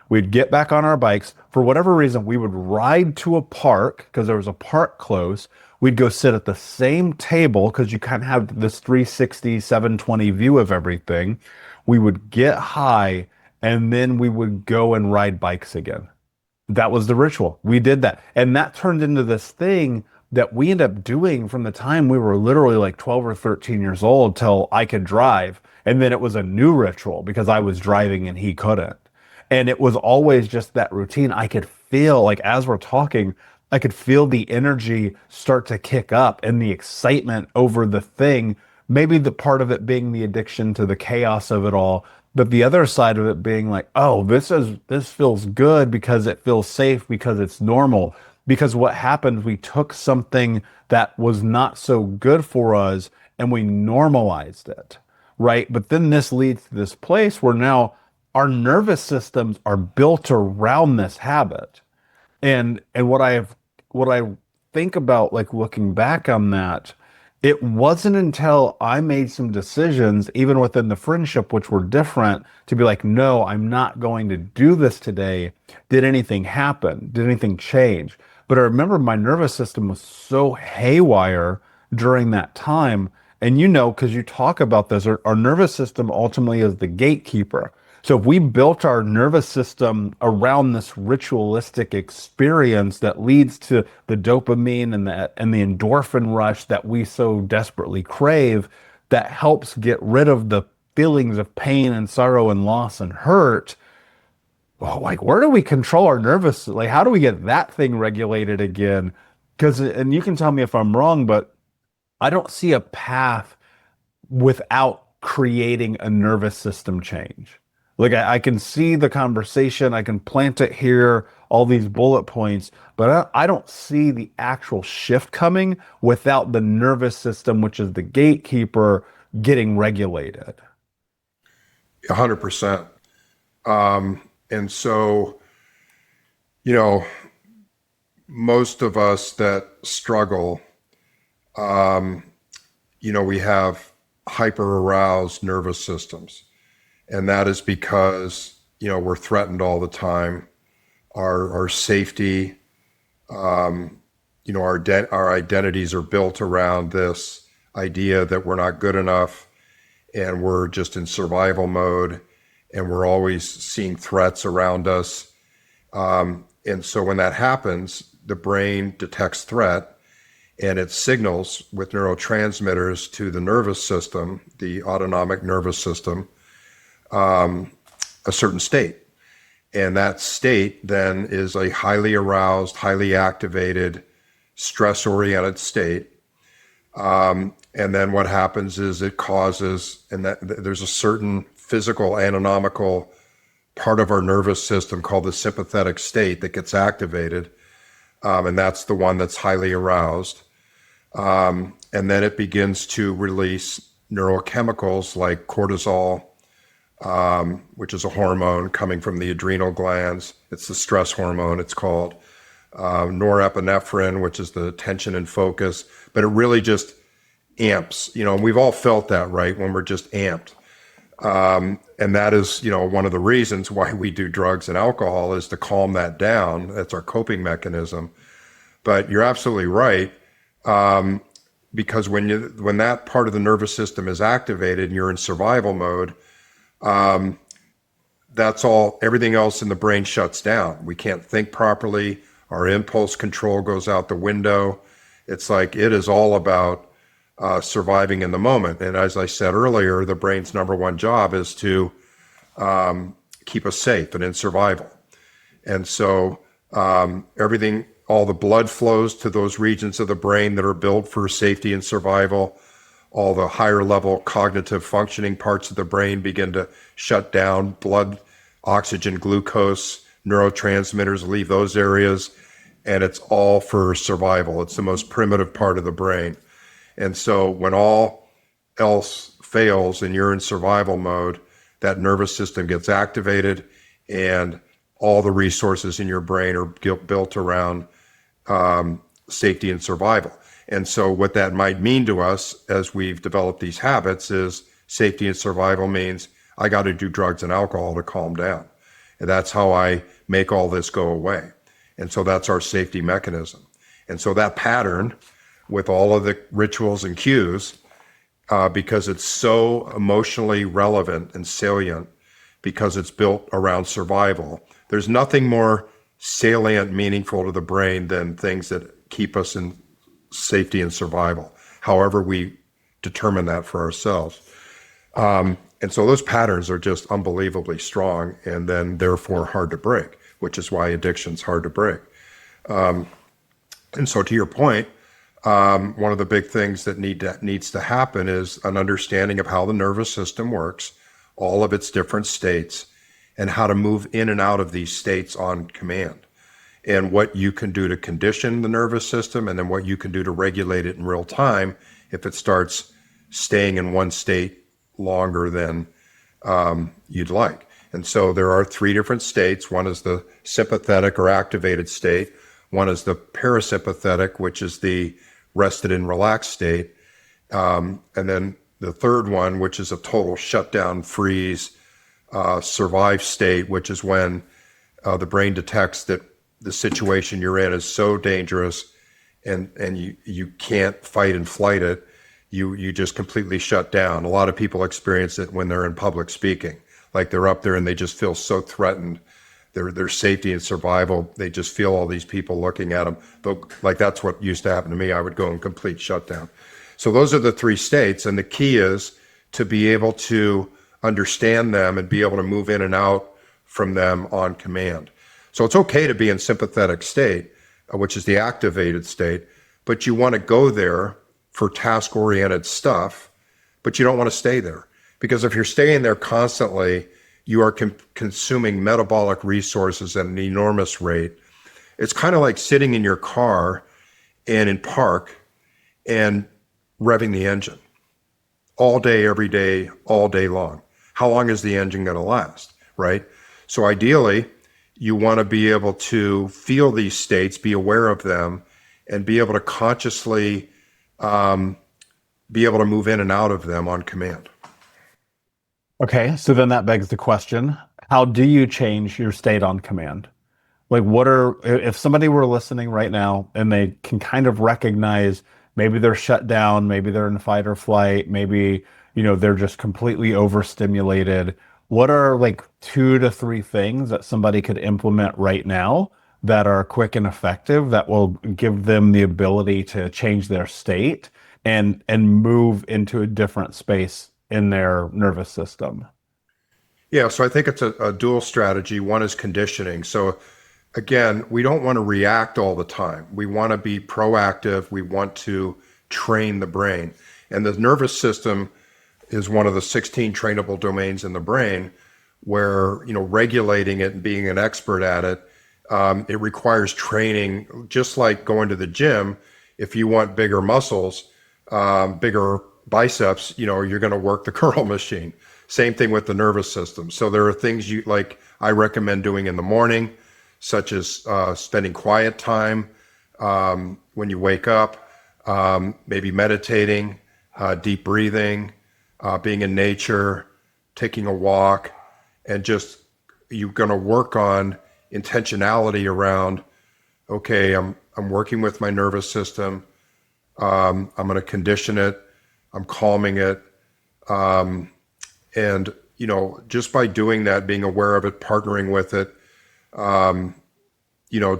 We'd get back on our bikes. For whatever reason, we would ride to a park because there was a park close. We'd go sit at the same table because you kind of have this 360, 720 view of everything. We would get high and then we would go and ride bikes again. That was the ritual. We did that. And that turned into this thing that we ended up doing from the time we were literally like 12 or 13 years old till I could drive. And then it was a new ritual because I was driving and he couldn't. And it was always just that routine. I could feel, like, as we're talking, I could feel the energy start to kick up and the excitement over the thing. Maybe the part of it being the addiction to the chaos of it all, but the other side of it being like, oh, this feels good because it feels safe, because it's normal. Because what happened, we took something that was not so good for us and we normalized it, right? But then this leads to this place where now our nervous systems are built around this habit. And what I think about, like, looking back on that, it wasn't until I made some decisions, even within the friendship, which were different, to be like, no, I'm not going to do this today. Did anything happen? Did anything change? But I remember my nervous system was so haywire during that time. And because you talk about this, our nervous system ultimately is the gatekeeper. So if we built our nervous system around this ritualistic experience that leads to the dopamine and the endorphin rush that we so desperately crave, that helps get rid of the feelings of pain and sorrow and loss and hurt. Well, like, where do we control our nervous? Like, how do we get that thing regulated again? Because, and you can tell me if I'm wrong, but I don't see a path without creating a nervous system change. Like, I can see the conversation, I can plant it here, all these bullet points, but I don't see the actual shift coming without the nervous system, which is the gatekeeper, getting regulated. 100%. And so, you know, most of us that struggle, we have hyper aroused nervous systems. And that is because, we're threatened all the time. Our safety, our identities are built around this idea that we're not good enough and we're just in survival mode and we're always seeing threats around us. And so when that happens, the brain detects threat and it signals with neurotransmitters to the nervous system, the autonomic nervous system, a certain state. And that state then is a highly aroused, highly activated, stress-oriented state. And then what happens is it causes, and that there's a certain physical anatomical part of our nervous system called the sympathetic state that gets activated. And that's the one that's highly aroused. And then it begins to release neurochemicals like cortisol, which is a hormone coming from the adrenal glands. It's the stress hormone, it's called. Norepinephrine, which is the tension and focus. But it really just amps. We've all felt that, right, when we're just amped. And that is, one of the reasons why we do drugs and alcohol is to calm that down. That's our coping mechanism. But you're absolutely right. because when that part of the nervous system is activated and you're in survival mode, that's all, everything else in the brain shuts down. We can't think properly. Our impulse control goes out the window. It's like it is all about surviving in the moment. And as I said earlier, the brain's number one job is to keep us safe and in survival. And so everything, all the blood flows to those regions of the brain that are built for safety and survival. All the higher level cognitive functioning parts of the brain begin to shut down. Blood, oxygen, glucose, neurotransmitters leave those areas, and it's all for survival. It's the most primitive part of the brain. And so when all else fails and you're in survival mode, that nervous system gets activated, and all the resources in your brain are built around safety and survival. And so what that might mean to us as we've developed these habits is safety and survival means I got to do drugs and alcohol to calm down. And that's how I make all this go away. And so that's our safety mechanism. And so that pattern with all of the rituals and cues, because it's so emotionally relevant and salient, because it's built around survival, there's nothing more salient, meaningful to the brain than things that keep us in safety and survival, however we determine that for ourselves. And so those patterns are just unbelievably strong, and then therefore hard to break, which is why addiction's hard to break. And so to your point, one of the big things that needs to happen is an understanding of how the nervous system works, all of its different states, and how to move in and out of these states on command, and what you can do to condition the nervous system, and then what you can do to regulate it in real time if it starts staying in one state longer than you'd like. And so there are three different states. One is the sympathetic or activated state. One is the parasympathetic, which is the rested and relaxed state. And then the third one, which is a total shutdown, freeze, survive state, which is when the brain detects that the situation you're in is so dangerous and you can't fight and flight it. You just completely shut down. A lot of people experience it when they're in public speaking. Like they're up there and they just feel so threatened. Their safety and survival, they just feel all these people looking at them. Like that's what used to happen to me. I would go in complete shutdown. So those are the three states. And the key is to be able to understand them and be able to move in and out from them on command. So it's okay to be in sympathetic state, which is the activated state, but you want to go there for task-oriented stuff, but you don't want to stay there. Because if you're staying there constantly, you are consuming metabolic resources at an enormous rate. It's kind of like sitting in your car and in park and revving the engine all day, every day, all day long. How long is the engine going to last, right? So ideally, you want to be able to feel these states, be aware of them, and be able to consciously be able to move in and out of them on command. Okay, so then that begs the question, how do you change your state on command? Like, if somebody were listening right now and they can kind of recognize maybe they're shut down, maybe they're in fight or flight, maybe, they're just completely overstimulated. What are like 2 to 3 things that somebody could implement right now that are quick and effective that will give them the ability to change their state and move into a different space in their nervous system? Yeah, so I think it's a dual strategy. One is conditioning. So again, we don't want to react all the time. We want to be proactive. We want to train the brain. And the nervous system is one of the 16 trainable domains in the brain where, regulating it and being an expert at it, it requires training, just like going to the gym. If you want bigger muscles, bigger biceps, you're going to work the curl machine. Same thing with the nervous system. So there are things I recommend doing in the morning, such as spending quiet time when you wake up, maybe meditating, deep breathing, being in nature, taking a walk, and just you're going to work on intentionality around, okay, I'm working with my nervous system. I'm going to condition it. I'm calming it. And, just by doing that, being aware of it, partnering with it,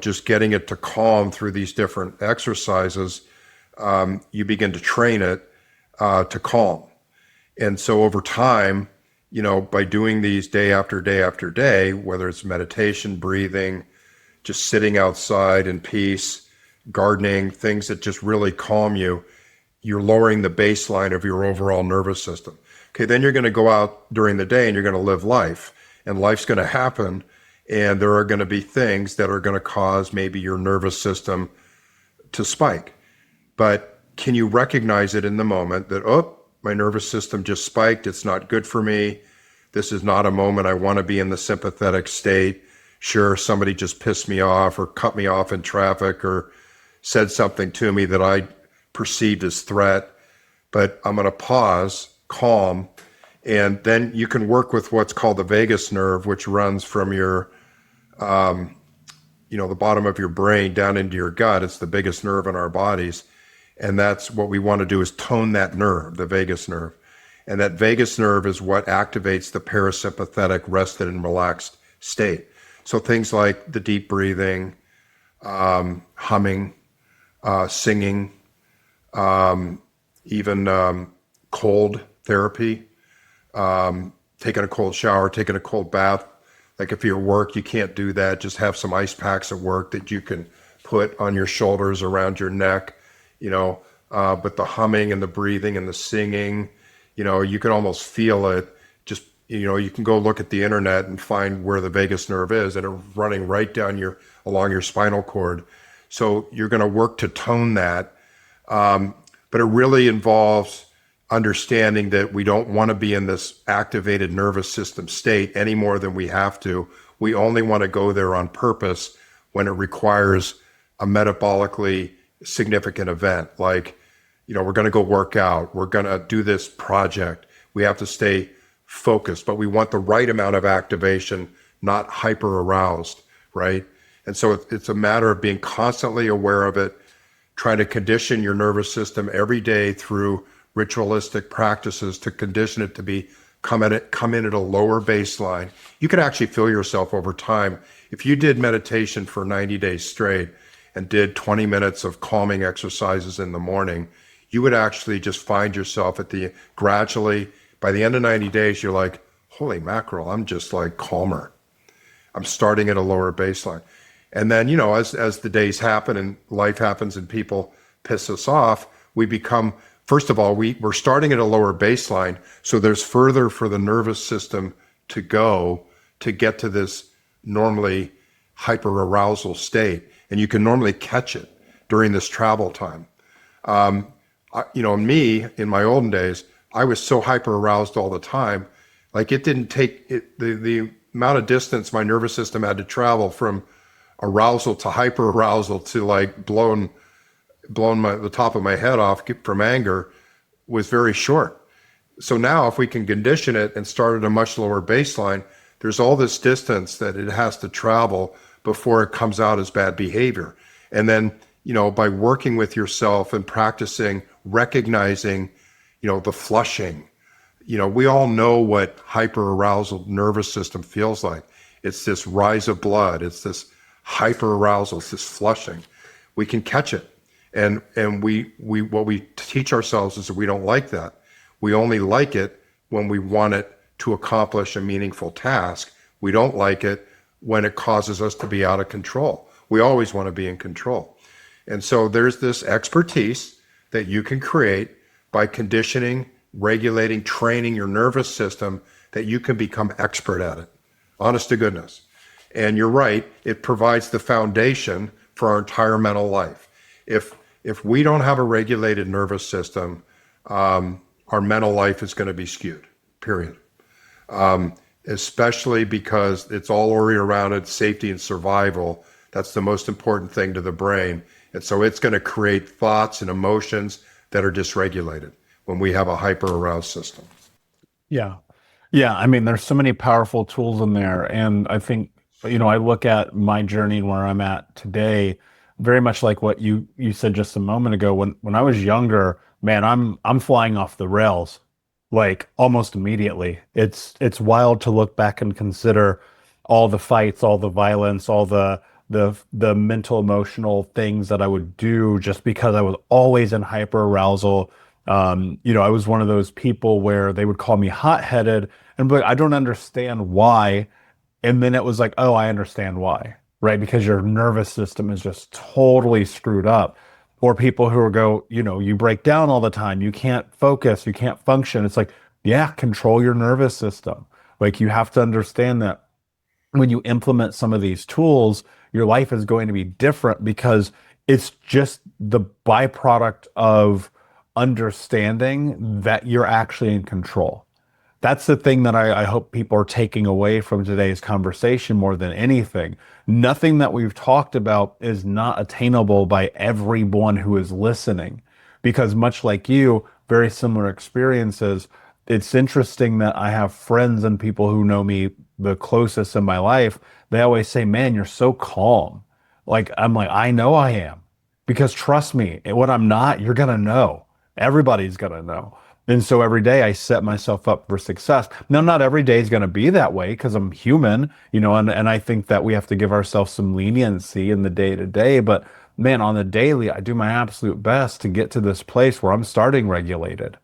just getting it to calm through these different exercises, you begin to train it to calm. And so over time, by doing these day after day after day, whether it's meditation, breathing, just sitting outside in peace, gardening, things that just really calm you, you're lowering the baseline of your overall nervous system. Okay, then you're going to go out during the day and you're going to live life, and life's going to happen, and there are going to be things that are going to cause maybe your nervous system to spike. But can you recognize it in the moment that, oh, my nervous system just spiked, it's not good for me, this is not a moment I want to be in the sympathetic state. Sure, somebody just pissed me off or cut me off in traffic or said something to me that I perceived as threat, but I'm going to pause, calm, and then you can work with what's called the vagus nerve, which runs from your, the bottom of your brain down into your gut. It's the biggest nerve in our bodies. And that's what we want to do, is tone that nerve, the vagus nerve. And that vagus nerve is what activates the parasympathetic rested and relaxed state. So things like the deep breathing, humming, singing, even cold therapy, taking a cold shower, taking a cold bath. Like if you're at work, you can't do that. Just have some ice packs at work that you can put on your shoulders, around your neck, but the humming and the breathing and the singing, you can almost feel it. Just, you can go look at the internet and find where the vagus nerve is, and it's running right down along your spinal cord. So you're going to work to tone that. But it really involves understanding that we don't want to be in this activated nervous system state any more than we have to. We only want to go there on purpose when it requires a metabolically significant event. Like, we're going to go work out. We're going to do this project. We have to stay focused, but we want the right amount of activation, not hyper aroused, right? And so it's a matter of being constantly aware of it, trying to condition your nervous system every day through ritualistic practices to condition it to come in at a lower baseline. You can actually feel yourself over time. If you did meditation for 90 days straight and did 20 minutes of calming exercises in the morning, you would actually just find yourself gradually, by the end of 90 days, you're like, holy mackerel, I'm just like calmer. I'm starting at a lower baseline. And then, as the days happen and life happens and people piss us off, we become, first of all, we're starting at a lower baseline. So there's further for the nervous system to go to get to this normally hyperarousal state. And you can normally catch it during this travel time. Me, in my olden days, I was so hyperaroused all the time. Like it didn't take it, the amount of distance my nervous system had to travel from arousal to hyperarousal to like blowing the top of my head off from anger was very short. So now if we can condition it and start at a much lower baseline, there's all this distance that it has to travel before it comes out as bad behavior. And then, by working with yourself and practicing, recognizing, the flushing, we all know what hyperarousal nervous system feels like. It's this rise of blood. It's this hyperarousal. It's this flushing. We can catch it. And what we teach ourselves is that we don't like that. We only like it when we want it to accomplish a meaningful task. We don't like it when it causes us to be out of control. We always want to be in control. And so there's this expertise that you can create by conditioning, regulating, training your nervous system, that you can become expert at it. Honest to goodness. And you're right, it provides the foundation for our entire mental life. If we don't have a regulated nervous system, our mental life is going to be skewed, period. Especially because it's all oriented safety and survival. That's the most important thing to the brain. And so it's going to create thoughts and emotions that are dysregulated when we have a hyper-aroused system. Yeah. Yeah. I mean, there's so many powerful tools in there. And I think, I look at my journey and where I'm at today. very much like what you said just a moment ago. When I was younger, man, I'm flying off the rails like almost immediately. It's wild to look back and consider all the fights, all the violence, all the mental emotional things that I would do just because I was always in hyper arousal. I was one of those people where they would call me hot-headed and be like, I don't understand why. And then it was like, oh, I understand why, right? Because your nervous system is just totally screwed up. Or people who go, you break down all the time, you can't focus, you can't function. It's like, yeah, control your nervous system. Like you have to understand that when you implement some of these tools, your life is going to be different because it's just the byproduct of understanding that you're actually in control. That's the thing that I hope people are taking away from today's conversation more than anything. Nothing that we've talked about is not attainable by everyone who is listening. Because much like you, very similar experiences. It's interesting that I have friends and people who know me the closest in my life. They always say, man, you're so calm. Like, I'm like, I know I am. Because trust me, what I'm not, you're going to know. Everybody's going to know. And so every day I set myself up for success. Now, not every day is going to be that way because I'm human, and I think that we have to give ourselves some leniency in the day to day. But man, on the daily, I do my absolute best to get to this place where I'm starting regulated.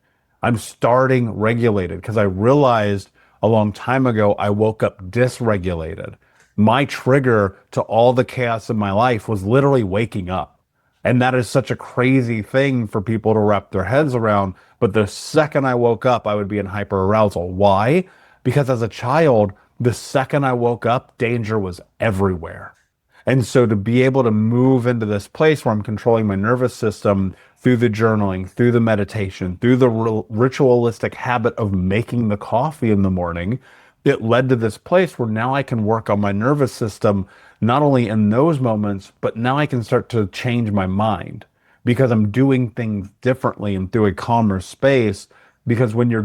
I'm starting regulated because I realized a long time ago I woke up dysregulated. My trigger to all the chaos in my life was literally waking up. And that is such a crazy thing for people to wrap their heads around. But the second I woke up, I would be in hyper arousal. Why? Because as a child, the second I woke up, danger was everywhere. And so to be able to move into this place where I'm controlling my nervous system through the journaling, through the meditation, through the ritualistic habit of making the coffee in the morning, it led to this place where now I can work on my nervous system, not only in those moments, but now I can start to change my mind because I'm doing things differently and through a calmer space. Because when you're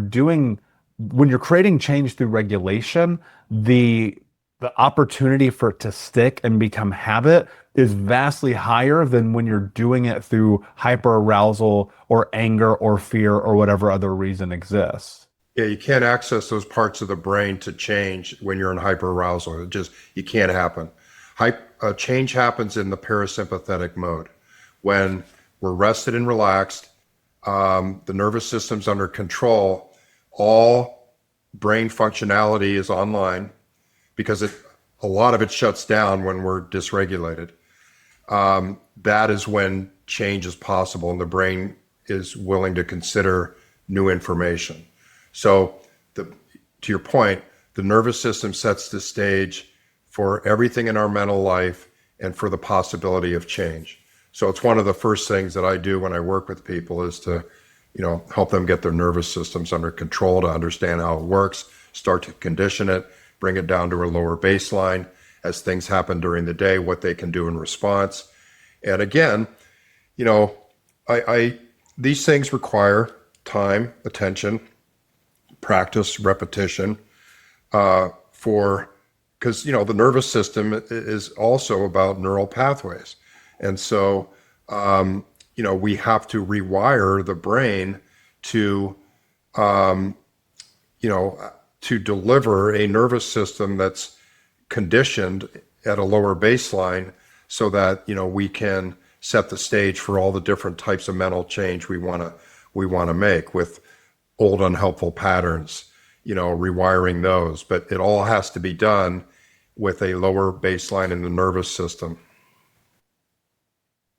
creating change through regulation, the the opportunity for it to stick and become habit is vastly higher than when you're doing it through hyper arousal or anger or fear or whatever other reason exists. Yeah, you can't access those parts of the brain to change when you're in hyperarousal. You can't happen. Change happens in the parasympathetic mode. When we're rested and relaxed, the nervous system's under control, all brain functionality is online because a lot of it shuts down when we're dysregulated. That is when change is possible and the brain is willing to consider new information. So, to your point, the nervous system sets the stage for everything in our mental life and for the possibility of change. So it's one of the first things that I do when I work with people is to, help them get their nervous systems under control, to understand how it works, start to condition it, bring it down to a lower baseline as things happen during the day, what they can do in response. And again, I these things require time, attention, practice, repetition, because the nervous system is also about neural pathways, and so we have to rewire the brain to to deliver a nervous system that's conditioned at a lower baseline, so that we can set the stage for all the different types of mental change we want to make with old unhelpful patterns, rewiring those. But it all has to be done with a lower baseline in the nervous system.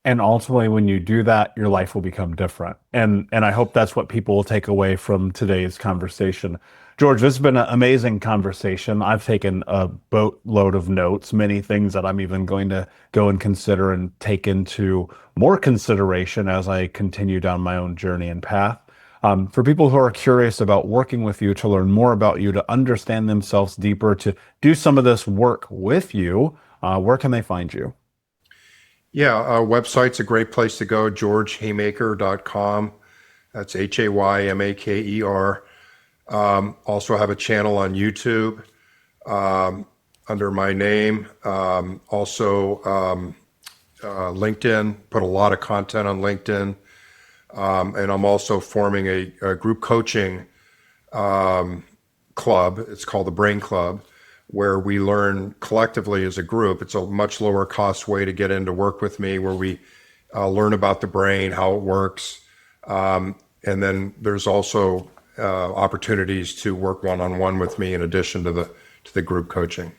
And ultimately, when you do that, your life will become different. And I hope that's what people will take away from today's conversation. George, this has been an amazing conversation. I've taken a boatload of notes, many things that I'm even going to go and consider and take into more consideration as I continue down my own journey and path. For people who are curious about working with you, to learn more about you, to understand themselves deeper, to do some of this work with you, where can they find you? Yeah, website's a great place to go, georgehaymaker.com. That's Haymaker. Also have a channel on YouTube under my name. Also LinkedIn, put a lot of content on LinkedIn. And I'm also forming a group coaching club. It's called the Brain Club, where we learn collectively as a group. It's a much lower cost way to get in to work with me, where we learn about the brain, how it works. And then there's also opportunities to work one-on-one with me in addition to the group coaching.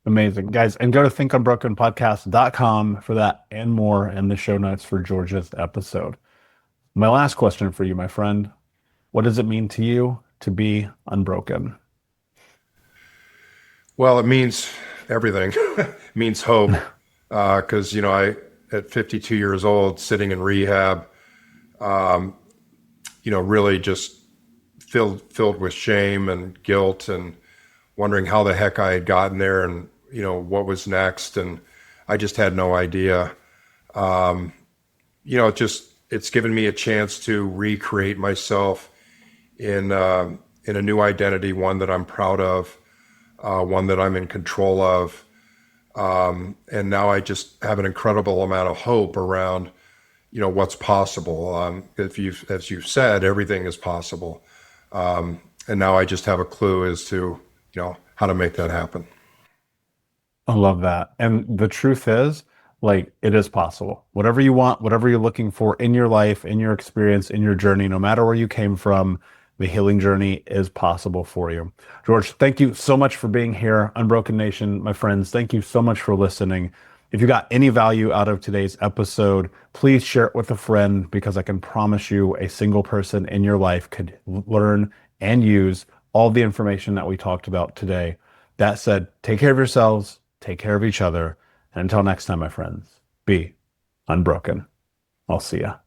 Amazing. Guys, and go to thinkunbrokenpodcast.com for that and more in the show notes for George's episode. My last question for you, my friend. What does it mean to you to be unbroken? Well, it means everything. It means hope. Because, at 52 years old, sitting in rehab, really just filled with shame and guilt and wondering how the heck I had gotten there and, what was next. And I just had no idea. It's given me a chance to recreate myself in a new identity, one that I'm proud of, one that I'm in control of. And now I just have an incredible amount of hope around, what's possible. As you've said, everything is possible. And now I just have a clue as to, how to make that happen. I love that. And the truth is, like, it is possible. Whatever you want, whatever you're looking for in your life, in your experience, in your journey, no matter where you came from, the healing journey is possible for you. George, thank you so much for being here. Unbroken Nation, my friends, thank you so much for listening. If you got any value out of today's episode, please share it with a friend, because I can promise you a single person in your life could learn and use all the information that we talked about today. That said, take care of yourselves, take care of each other, and until next time, my friends, be unbroken. I'll see ya.